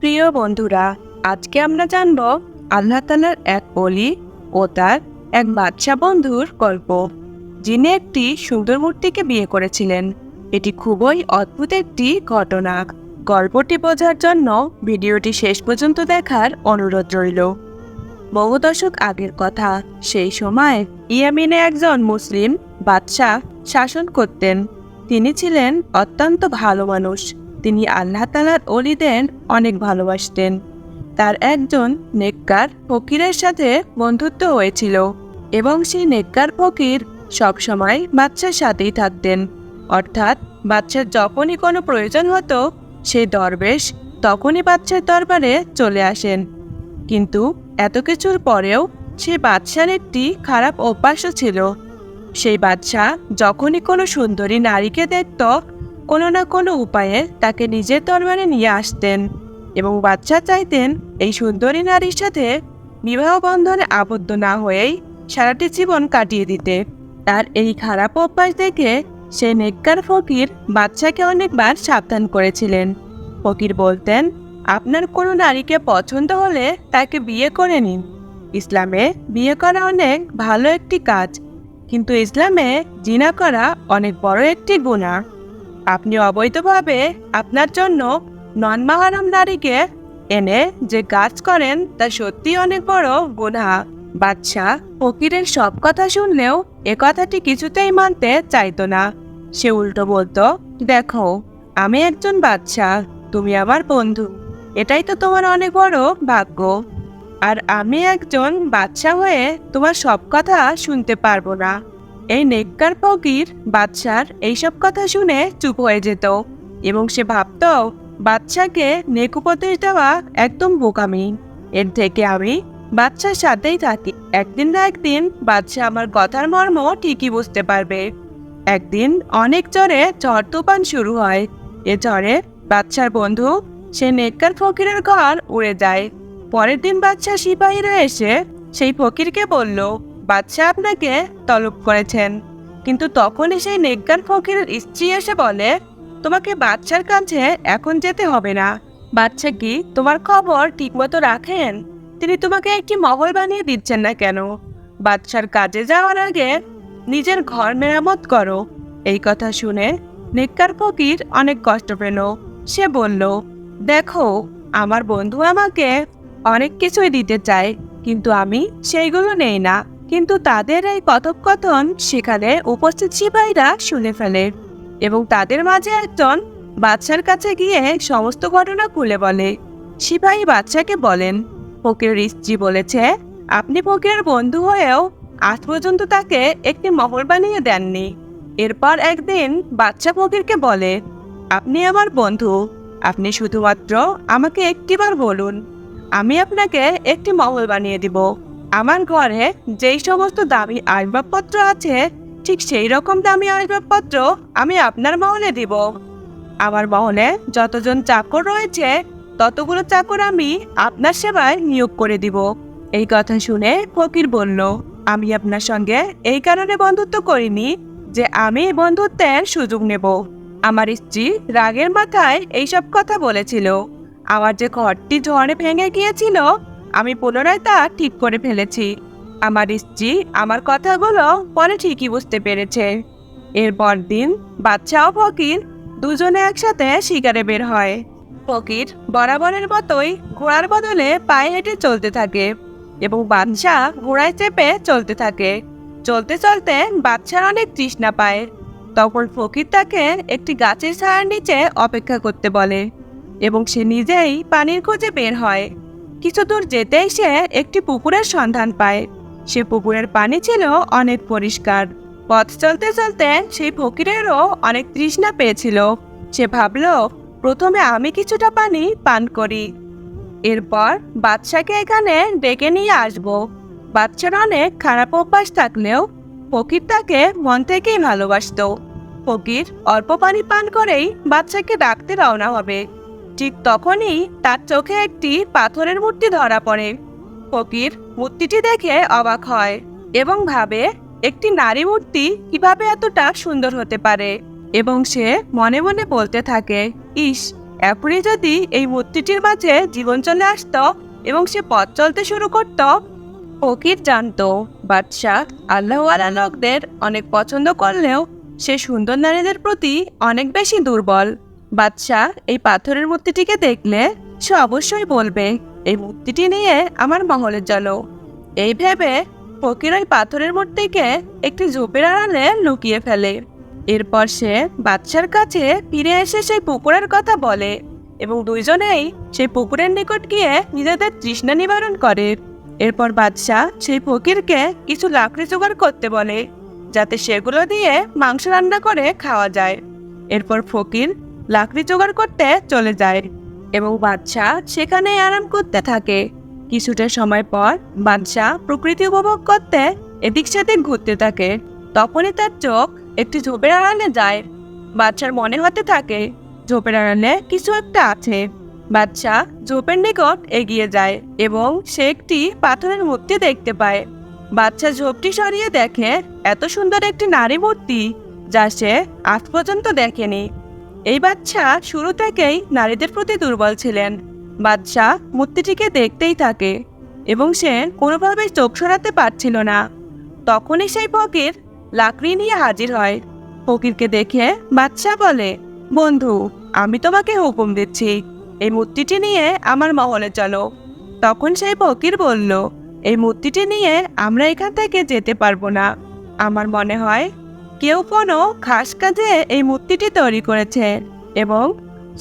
প্রিয় বন্ধুরা, আজকে আমরা জানব আল্লাহ তাআলার এক ওলি ও তার এক বাদশা বন্ধুর গল্প, যিনি একটি সুন্দর মূর্তিকে বিয়ে করেছিলেন। এটি খুবই অদ্ভুত একটি ঘটনা। গল্পটি বোঝার জন্য ভিডিওটি শেষ পর্যন্ত দেখার অনুরোধ রইল। বহু দশক আগের কথা। সেই সময় ইয়ামিনে একজন মুসলিম বাদশাহ শাসন করতেন। তিনি ছিলেন অত্যন্ত ভালো মানুষ। তিনি আল্লাহ তাআলার ওলিদের অনেক ভালোবাসতেন। তার একজন নেককার ফকিরের সাথে বন্ধুত্ব হয়েছিল এবং সেই নেককার ফকির সবসময় বাদশার সাথেই থাকতেন। অর্থাৎ বাদশার যখনই কোনো প্রয়োজন হতো, সেই দরবেশ তখনই বাদশার দরবারে চলে আসেন। কিন্তু এত কিছুর পরেও সেই বাদশার একটি খারাপ অভ্যাসও ছিল। সেই বাদশাহ যখনই কোনো সুন্দরী নারীকে দেখত, কোনো না কোনো উপায়ে তাকে নিজের দরবারে নিয়ে আসতেন এবং বাদশাহ চাইতেন এই সুন্দরী নারীর সাথে বিবাহ বন্ধনে আবদ্ধ না হয়েই সারাটি জীবন কাটিয়ে দিতে। তার এই খারাপ অভ্যাস দেখে সেই নেককার ফকির বাদশাকে অনেকবার সাবধান করেছিলেন। ফকির বলতেন, আপনার কোনো নারীকে পছন্দ হলে তাকে বিয়ে করে নিন। ইসলামে বিয়ে করা অনেক ভালো একটি কাজ, কিন্তু ইসলামে জিনা করা অনেক বড় একটি গুনাহ। আপনি অবৈধভাবে আপনার জন্য নন মাহরাম নারীকে এনে যে কাজ করেন তা সত্যি অনেক বড় গুনাহ। বাদশাহ ফকিরের সব কথা শুনলেও এ কথাটি কিছুতেই মানতে চাইতো না। সে উল্টো বলতো, দেখো, আমি একজন বাদশাহ, তুমি আমার বন্ধু, এটাই তো তোমার অনেক বড় ভাগ্য। আর আমি একজন বাদশাহ হয়ে তোমার সব কথা শুনতে পারবো না। এই নেককার ফকির বাদশার এইসব কথা শুনে চুপ হয়ে যেত এবং সে ভাবত, বাদশাকে নেক উপদেশ দেওয়া একদম বোকামি। এর থেকে আমি বাদশার সাথেই থাকি। একদিন না একদিন বাদশাহ আমার কথার মর্ম ঠিকই বুঝতে পারবে। একদিন অনেক জোরে ঝড় তুফান শুরু হয়। এ ঝড়ে বাদশার বন্ধু সে নেককার ফকিরের ঘর উড়ে যায়। পরের দিন বাদশাহ সিপাহীরা এসে সেই ফকিরকে বলল, বাদশাহ আপনাকে তলব করেছেন। কিন্তু তখনই সেই নেককার ফকিরের স্ত্রী এসে বলে, তোমাকে বাদশার কাছে এখন যেতে হবে না। বাদশা কি তোমার খবর ঠিকমতো রাখেন? তিনি তোমাকে একটি মহল বানিয়ে দিচ্ছেন না কেন? বাদশার কাজে যাওয়ার আগে নিজের ঘর মেরামত করো। এই কথা শুনে নেককার ফকির অনেক কষ্ট পেল। সে বলল, দেখো, আমার বন্ধু আমাকে অনেক কিছুই দিতে চায়, কিন্তু আমি সেইগুলো নেই না। কিন্তু তাদের এই কথোপকথন সেখানে উপস্থিত সিপাহীরা শুনে ফেলে এবং তাদের মাঝে একজন বাদশার কাছে গিয়ে সমস্ত ঘটনা খুলে বলে। সিপাহী বাদশাকে বলেন, ফকিরের স্ত্রী বলেছে, আপনি ফকিরের বন্ধু হয়েও আজ পর্যন্ত তাকে একটি মহল বানিয়ে দেননি। এরপর একদিন বাদশা ফকিরকে বলে, আপনি আমার বন্ধু, আপনি শুধুমাত্র আমাকে একটিবার বলুন, আমি আপনাকে একটি মহল বানিয়ে দিব। আমার ঘরে যেই সমস্ত দামি আসবাবপত্র আছে, ঠিক সেই রকম দামি আসবাবপত্র আমি আপনার মহলে দিব। আমার মহলে যতজন চাকর রয়েছে, ততগুলো চাকর আমি আপনার সেবায় নিয়োগ করে দিব। এই কথা শুনে ফকির বলল, আমি আপনার সঙ্গে এই কারণে বন্ধুত্ব করিনি যে আমি বন্ধুত্বের সুযোগ নেব। আমার স্ত্রী রাগের মাথায় এইসব কথা বলেছিল। আমার যে ঘরটি ঝড়ে ভেঙে গিয়েছিল, আমি পুনরায় তা ঠিক করে ফেলেছি। আমার স্ত্রী আমার কথাগুলো পরে ঠিকই বুঝতে পেরেছে। এরপর দিন বাদশা ও ফকির দুজনে একসাথে শিকারে বের হয়। ফকির বরাবরের মতোই ঘোড়ার বদলে পায়ে হেঁটে চলতে থাকে এবং বাদশা ঘোড়ায় চেপে চলতে থাকে। চলতে চলতে বাদশার অনেক তৃষ্ণা পায়। তখন ফকির তাকে একটি গাছের ছায়ার নিচে অপেক্ষা করতে বলে এবং সে নিজেই পানির খোঁজে বের হয়। কিছু দূর যেতেই সে একটি পুকুরের সন্ধান পায়। সে পুকুরের পানি ছিল অনেক পরিষ্কার। পথ চলতে চলতে সেই ফকিরেরও অনেক তৃষ্ণা পেয়েছিল। সে ভাবল, প্রথমে আমি কিছুটা পানি পান করি, এরপর বাদশাকে এখানে ডেকে নিয়ে আসব। বাদশার অনেক খারাপ অভ্যাস থাকলেও ফকির তাকে মন থেকেই ভালোবাসতো। ফকির অল্প পানি পান করেই বাদশাকে ডাকতে রওনা হবে। ঠিক তখনই তার চোখে একটি পাথরের মূর্তি ধরা পড়ে। ফকির মূর্তিটি দেখে অবাক হয় এবং ভাবে, একটি নারী মূর্তি কিভাবে এতটা সুন্দর হতে পারে। এবং সে মনে মনে বলতে থাকে, ইস, এখনই যদি এই মূর্তিটির মাঝে জীবন চলে আসতো এবং সে পথ চলতে শুরু করত। ফকির জানতো বাদশাহ আল্লাহওয়ালা লোকদের অনেক পছন্দ করলেও সে সুন্দর নারীদের প্রতি অনেক বেশি দুর্বল। বাদশাহ এই পাথরের মূর্তিটিকে দেখলে সে অবশ্যই বলবে, এই মূর্তিটি নিয়ে আমার মহলে চলো। এই ভেবে ফকির ওই পাথরের মূর্তিকে একটি ঝোপের আড়ালে লুকিয়ে ফেলে। এরপর সে বাদশার কাছে ফিরে এসে সেই পুকুরের কথা বলে এবং দুইজনেই সেই পুকুরের নিকট গিয়ে নিজেদের তৃষ্ণা নিবারণ করে। এরপর বাদশাহ সেই ফকিরকে কিছু লাকড়ি জোগাড় করতে বলে, যাতে সেগুলো দিয়ে মাংস রান্না করে খাওয়া যায়। এরপর ফকির লাকড়ি জোগাড় করতে চলে যায় এবং বাদশাহ সেখানে আরাম করতে থাকে। কিছুটা সময় পর বাদশাহ প্রকৃতি উপভোগ করতে এদিক সেদিক ঘুরতে থাকে। তখনই তার চোখ একটি ঝোপের আড়ালে যায়। বাদশার মনে হতে থাকে ঝোপের আড়ালে কিছু একটা আছে। বাদশাহ ঝোপের নিকট এগিয়ে যায় এবং সে একটি পাথরের মূর্তি দেখতে পায়। বাদশাহ ঝোপটি সরিয়ে দেখে এত সুন্দর একটি নারী মূর্তি, যা সে আজ পর্যন্ত দেখেনি। এই বাদশাহ শুরু থেকেই নারীদের প্রতি দুর্বল ছিলেন। বাদশাহ মূর্তিটিকে দেখতেই থাকে এবং সে কোনোভাবেই চোখ সরাতে পারছিল না। তখনই সেই ফকির লাকড়ি নিয়ে হাজির হয়। ফকিরকে দেখে বাদশাহ বলে, বন্ধু, আমি তোমাকে হুকুম দিচ্ছি, এই মূর্তিটি নিয়ে আমার মহলে চলো। তখন সেই ফকির বলল, এই মূর্তিটি নিয়ে আমরা এখান থেকে যেতে পারবো না। আমার মনে হয় কেউ কোনো খাস কাজে এই মূর্তিটি তৈরি করেছে এবং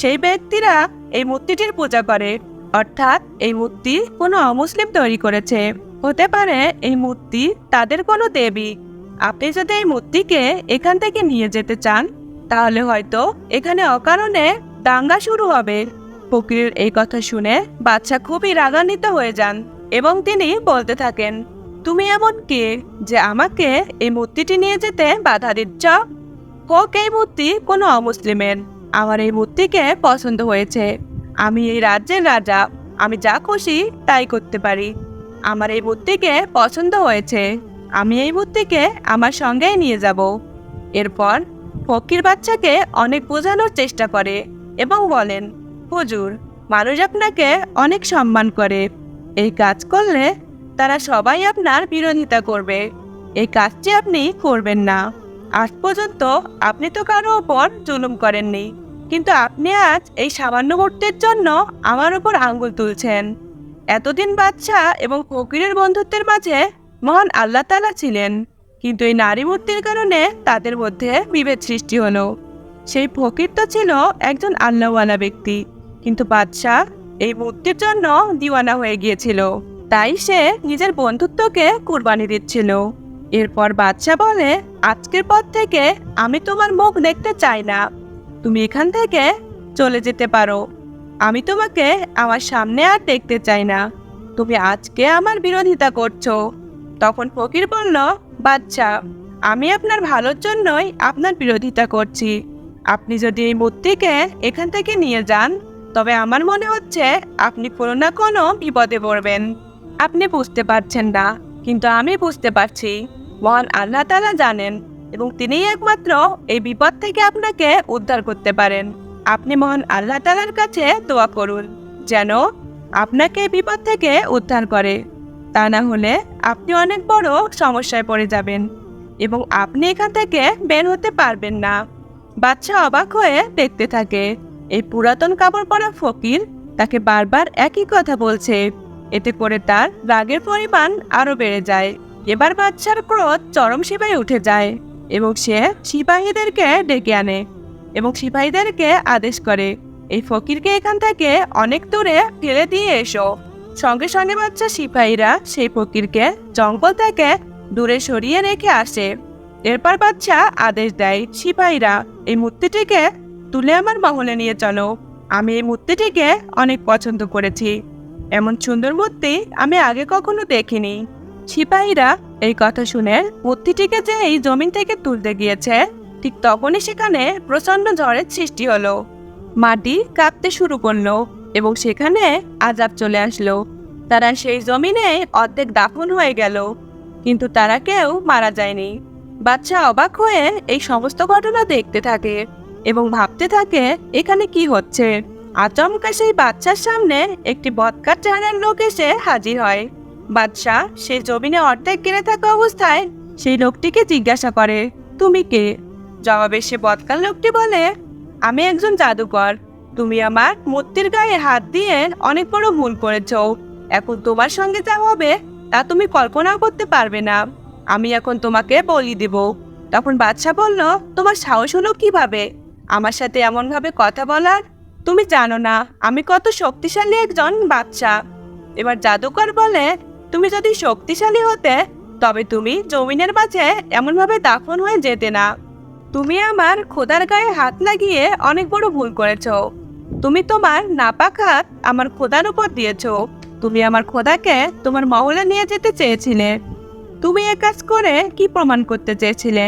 সেই ব্যক্তিরা এই মূর্তিটির পূজা করে, অর্থাৎ এই মূর্তি কোনো অমুসলিম তৈরি করেছে। হতে পারে এই মূর্তি তাদের কোনো দেবী। আপনি যদি এই মূর্তিকে এখান থেকে নিয়ে যেতে চান, তাহলে হয়তো এখানে অকারণে দাঙ্গা শুরু হবে। ফকিরের এই কথা শুনে বাদশাহ খুবই রাগান্বিত হয়ে যান এবং তিনি বলতে থাকেন, তুমি এমন কে যে আমাকে এই মূর্তিটি নিয়ে যেতে বাধা দিচ্ছ? হোক এই মূর্তি কোনো অমুসলিমের, আমার এই মূর্তিকে পছন্দ হয়েছে। আমি এই রাজ্যের রাজা, আমি যা খুশি তাই করতে পারি। আমার এই মূর্তিকে পছন্দ হয়েছে, আমি এই মূর্তিকে আমার সঙ্গেই নিয়ে যাব। এরপর ফকির বাচ্চাকে অনেক বোঝানোর চেষ্টা করে এবং বলেন, হুজুর, মানুষ আপনাকে অনেক সম্মান করে। এই কাজ করলে তারা সবাই আপনার বিরোধিতা করবে। এই কাজটি আপনি করবেন না। আজ পর্যন্ত আপনি তো কারো ওপর জুলুম করেননি, কিন্তু আপনি আজ এই সামান্য মুহূর্তের জন্য আমার উপর আঙ্গুল তুলছেন। এতদিন বাদশাহ এবং ফকিরের বন্ধুত্বের মাঝে মহান আল্লাহ তাআলা ছিলেন, কিন্তু এই নারী মূর্তির কারণে তাদের মধ্যে বিভেদ সৃষ্টি হলো। সেই ফকির তো ছিল একজন আল্লাহওয়ালা ব্যক্তি, কিন্তু বাদশাহ এই মূর্তির জন্য দিওয়ানা হয়ে গিয়েছিল, তাই সে নিজের বন্ধুত্বকে কুরবানি দিচ্ছিল। এরপর বাদশাহ বলে, আজকের পর থেকে আমি তোমার মুখ দেখতে চাই না, তুমি এখান থেকে চলে যেতে পারো। আমি তোমাকে আমার সামনে আর দেখতে চাই না, তুমি আজকে আমার বিরোধিতা করছো। তখন ফকির বলল, বাদশাহ, আমি আপনার ভালোর জন্যই আপনার বিরোধিতা করছি। আপনি যদি এই মূর্তিকে এখান থেকে নিয়ে যান, তবে আমার মনে হচ্ছে আপনি কোনো না কোনো বিপদে পড়বেন। আপনি বুঝতে পারছেন না, কিন্তু আমি বুঝতে পারছি। মহান আল্লাহ তাআলা জানেন এবং তিনিই একমাত্র এই বিপদ থেকে আপনাকে উদ্ধার করতে পারেন। আপনি মহান আল্লাহ তাআলার কাছে দোয়া করুন যেন আপনাকে এই বিপদ থেকে উদ্ধার করে। তা না হলে আপনি অনেক বড় সমস্যায় পড়ে যাবেন এবং আপনি এখান থেকে বের হতে পারবেন না। বাদশা অবাক হয়ে দেখতে থাকে। এই পুরাতন কাপড় পরা ফকির তাকে বারবার একই কথা বলছে। এতে করে তার রাগের পরিমাণ আরো বেড়ে যায়। এবার বাদশার ক্রোধ চরম সীমায় উঠে যায় এবং সে সিপাহীদেরকে ডেকে আনে এবং সিপাহীদেরকে আদেশ করে, এই ফকিরকে এখান থেকে অনেক দূরে ফেলে দিয়ে এসো। সঙ্গে সঙ্গে বাদশা সিপাহীরা সেই ফকিরকে জঙ্গল থেকে দূরে সরিয়ে রেখে আসে। এরপর বাদশা আদেশ দেয়, সিপাহীরা, এই মূর্তিটিকে তুলে আমার মহলে নিয়ে চলো। আমি এই মূর্তিটিকে অনেক পছন্দ করেছি, এমন সুন্দর মূর্তি আমি আগে কখনো দেখিনি। সিপাহীরা এই কথা শুনে মূর্তিটিকে যে এই জমিন থেকে তুলতে গিয়েছে, ঠিক তখনই সেখানে প্রচন্ড ঝড়ের সৃষ্টি হলো। মাটি কাঁপতে শুরু করলো এবং সেখানে আযাব চলে আসলো। তারা সেই জমিনে অর্ধেক দাফন হয়ে গেল, কিন্তু তারা কেউ মারা যায়নি। বাদশা অবাক হয়ে এই সমস্ত ঘটনা দেখতে থাকে এবং ভাবতে থাকে, এখানে কি হচ্ছে। আচমকা সেই বাচ্চার সামনে একটি বদকার চেহারার লোক এসে হাজির হয়। বাদশাহ সেই জমিনে অর্ধেক গেড়ে থাকা অবস্থায় সেই লোকটিকে জিজ্ঞাসা করে, তুমি কে? জবাবে সে বদকার লোকটি বলে, আমি একজন জাদুকর। তুমি আমার মূর্তির গায়ে হাত দিয়ে অনেক বড় ভুল করেছ। এখন তোমার সঙ্গে যা হবে তা তুমি কল্পনাও করতে পারবে না। আমি এখন তোমাকে বলি দেব। তখন বাদশাহ বলল, তোমার সাহস হলো কিভাবে আমার সাথে এমনভাবে কথা বলার? তুমি জানো না আমি কত শক্তিশালী একজন বাদশাহ। এবার জাদুকর বলে, তুমি যদি শক্তিশালী হতে তবে তুমি জমিনের মাঝে এমনভাবে দাফন হয়ে যেতে না। তুমি আমার খোদার গায়ে হাত লাগিয়ে অনেক বড় ভুল করেছো। তুমি তোমার নাপাক হাত আমার খোদার উপর দিয়েছো। তুমি আমার খোদাকে তোমার মহলে নিয়ে যেতে চেয়েছিলে। তুমি এ কাজ করে কি প্রমাণ করতে চেয়েছিলে?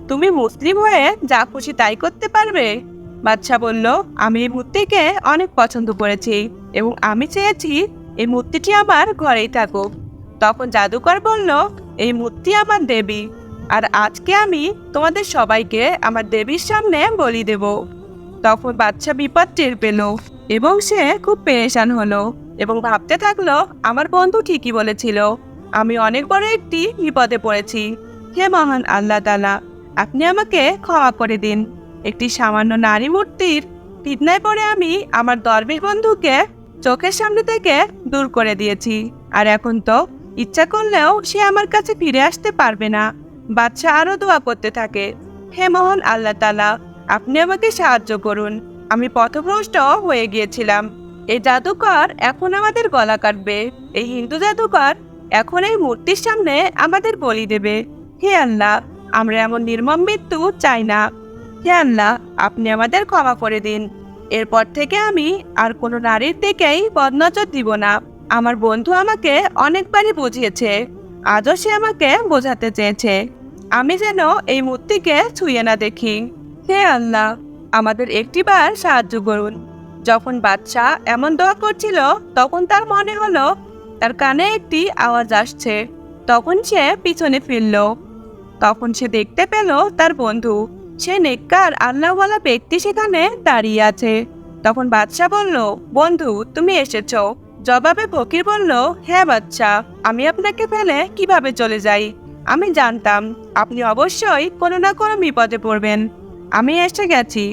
তুমি মুসলিম হয়ে যা খুশি তাই করতে পারবে? বাদশাহ বলল, আমি এই মূর্তিকে অনেক পছন্দ করেছি এবং আমি চেয়েছি এই মূর্তিটি আমার ঘরেই থাকুক। তখন জাদুকর বলল, এই মূর্তি আমার দেবী, আর আজকে আমি তোমাদের সবাইকে আমার দেবীর সামনে বলি দেব। তখন বাদশাহ বিপদ টের পেল এবং সে খুব পেরেশান হলো এবং ভাবতে থাকলো, আমার বন্ধু ঠিকই বলেছিল, আমি অনেক বড় একটি বিপদে পড়েছি। হে মহান আল্লাহ তাআলা, আপনি আমাকে ক্ষমা করে দিন। একটি সামান্য নারী মূর্তির ফিতনায় পড়ে আমি আমার দরবেশ বন্ধুকে চোখের সামনে থেকে দূর করে দিয়েছি, আর এখন তো ইচ্ছা করলেও সে আমার কাছে ফিরে আসতে পারবে না। বাদশাহ আরো দোয়া করতে থাকে, হে মহান আল্লাহ তাআলা, আপনি আমাকে সাহায্য করুন। আমি পথভ্রষ্ট হয়ে গিয়েছিলাম। এই জাদুকর এখন আমাদের গলা কাটবে। এই হিন্দু জাদুকর এখন এই মূর্তির সামনে আমাদের বলি দেবে। হে আল্লাহ, আমরা এমন নির্মম মৃত্যু চাই না। হে আল্লাহ, আপনি আমাদের ক্ষমা করে দিন। এরপর থেকে আমি আর কোনো নারীর দিকেই বদনজর দিব না। আমার বন্ধু আমাকে অনেকবারই বুঝিয়েছে, আজও সে আমাকে বোঝাতে চেয়েছে। আমি যেন এই মূর্তিকে ছুঁয়ে না দেখি। হে আল্লাহ, আমাদের একটিবার সাহায্য করুন। যখন বাদশাহ এমন দোয়া করছিল তখন তার মনে হলো তার কানে একটি আওয়াজ আসছে। তখন সে পিছনে ফিরল। তখন সে দেখতে পেল তার বন্ধু, সে নেককার আল্লাহওয়ালা ব্যক্তি সেখানে দাঁড়িয়ে আছে। তখন বাদশাহ বলল, বন্ধু তুমি এসেছো? জবাবে ফকির বলল, হ্যাঁ বাদশাহ, আমি আপনাকে ফেলে কিভাবে চলে যাই? আমি জানতাম আপনি অবশ্যই কোনো না কোনো বিপদে পড়বেন। আমি এসে গেছি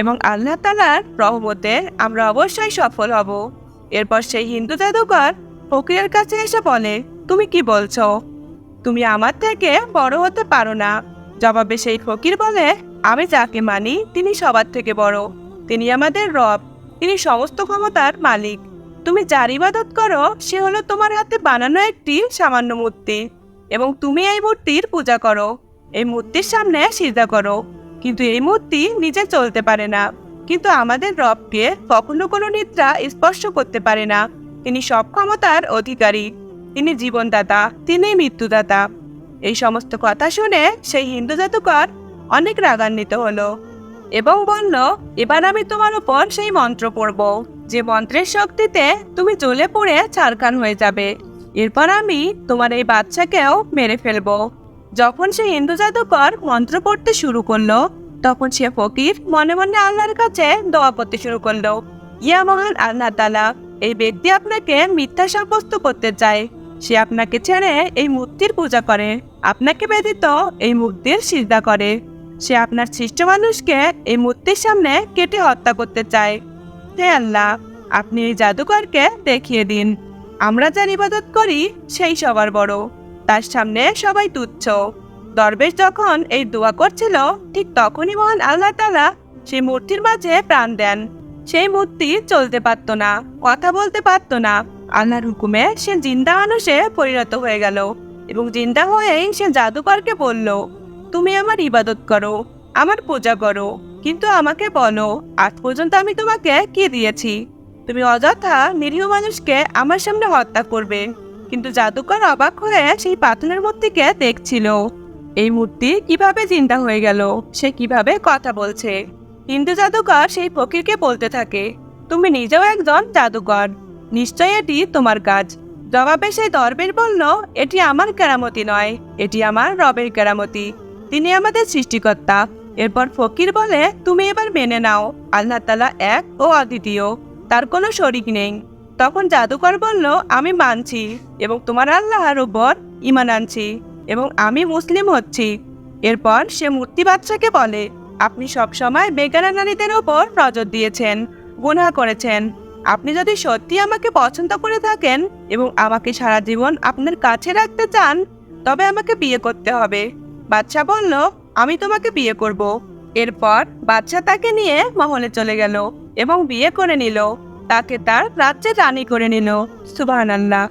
এবং আল্লাহ তাআলার রহমতে আমরা অবশ্যই সফল হব। এরপর সেই হিন্দু জাদুকর ফকিরের কাছে এসে বলে, তুমি কি বলছো? তুমি আমার থেকে বড় হতে পারো না। জবাবে সেই ফকির বলে, আমি যাকে মানি তিনি সবার থেকে বড়। তিনি আমাদের রব, তিনি সমস্ত ক্ষমতার মালিক। তুমি যার ইবাদত করো সে হলো তোমার হাতে বানানো একটি সামান্য মূর্তি এবং তুমি এই মূর্তির পূজা করো, এই মূর্তির সামনে সিজদা করো। কিন্তু এই মূর্তি নিজে চলতে পারে না, কিন্তু আমাদের রবকে কখনো কোনো নিদ্রা স্পর্শ করতে পারে না। তিনি সব ক্ষমতার অধিকারী, তিনি জীবনদাতা, তিনি মৃত্যুদাতা। এই সমস্ত কথা শুনে সেই হিন্দু জাদুকর অনেক রাগান্বিত হলো এবং বলল, এবার আমি তোমার উপর সেই মন্ত্র পড়ব, যে মন্ত্রের শক্তিতে তুমি জ্বলে পুড়ে ছারখার হয়ে যাবে। এরপর আমি তোমার এই বাচ্চাকেও মেরে ফেলবো। যখন সে হিন্দু জাদুকর মন্ত্র পড়তে শুরু করলো তখন সে ফকির মনে মনে আল্লাহর কাছে দোয়া করতে শুরু করলো, ইয়া মহান আল্লাহ তাআলা, এই ব্যক্তি আপনাকে মিথ্যা সাব্যস্ত করতে চায়। সে আপনাকে ছেড়ে এই মূর্তির পূজা করে, আপনাকে ব্যতীত এই মূর্তির সিজদা করে। সে আপনার সৃষ্ট মানুষকে এই মূর্তির সামনে কেটে হত্যা করতে চায়। হে আল্লাহ, আপনি এই জাদুকরকে দেখিয়ে দিন। আমরা যার ইবাদত করি সেই সবার বড়, তার সামনে সবাই তুচ্ছ। দরবেশ যখন এই দোয়া করছিল ঠিক তখনই মহান আল্লাহ তাআলা সেই মূর্তির মাঝে প্রাণ দেন। সেই মূর্তি চলতে পারত না, কথা বলতে পারত না। আল্লাহর হুকুমে সে জিন্দা মানুষে পরিণত হয়ে গেল এবং জিন্দা হয়েই সে জাদুকরকে বলল, তুমি আমার ইবাদত করো, আমার পূজা করো, কিন্তু আমাকে বলো আজ পর্যন্ত আমি তোমাকে কি দিয়েছি? তুমি অযথা নিরীহ মানুষকে আমার সামনে হত্যা করবে। কিন্তু জাদুকর অবাক হয়ে সেই পাথরের মূর্তিকে দেখছিল। এই মূর্তি কিভাবে জিন্দা হয়ে গেল, সে কিভাবে কথা বলছে। হিন্দু জাদুকর সেই ফকিরকে বলতে থাকে, তুমি নিজেও একজন জাদুকর, নিশ্চয় এটি তোমার কাজ। জবাবে সেই দরবেশ বলল, এটি আমার কেরামতি নয়, এটি আমার রবের কেরামতি। তিনি আমাদের সৃষ্টিকর্তা, এরপর ফকির বলে, তুমি এবার মেনে নাও, আল্লাহ তাআলা এক ও অদ্বিতীয়, তার কোনো শরিক নেই। তখন জাদুকর বলল, আমি মানছি এবং তোমার আল্লাহর উপর ঈমান আনছি এবং আমি মুসলিম হচ্ছি। এরপর সে মূর্তি বাদশাকে বলে, আপনি সবসময় বেগানা নারীদের ওপর নজর দিয়েছেন, গুনাহ করেছেন। আপনি যদি সত্যি আমাকে পছন্দ করে থাকেন এবং আমাকে সারা জীবন আপনার কাছে রাখতে চান, তবে আমাকে বিয়ে করতে হবে। বাদশা বলল, আমি তোমাকে বিয়ে করব। এরপর বাদশা তাকে নিয়ে মহলে চলে গেল এবং বিয়ে করে নিল। তাকে তার রাজ্যের রানী করে নিল। সুবহানাল্লাহ।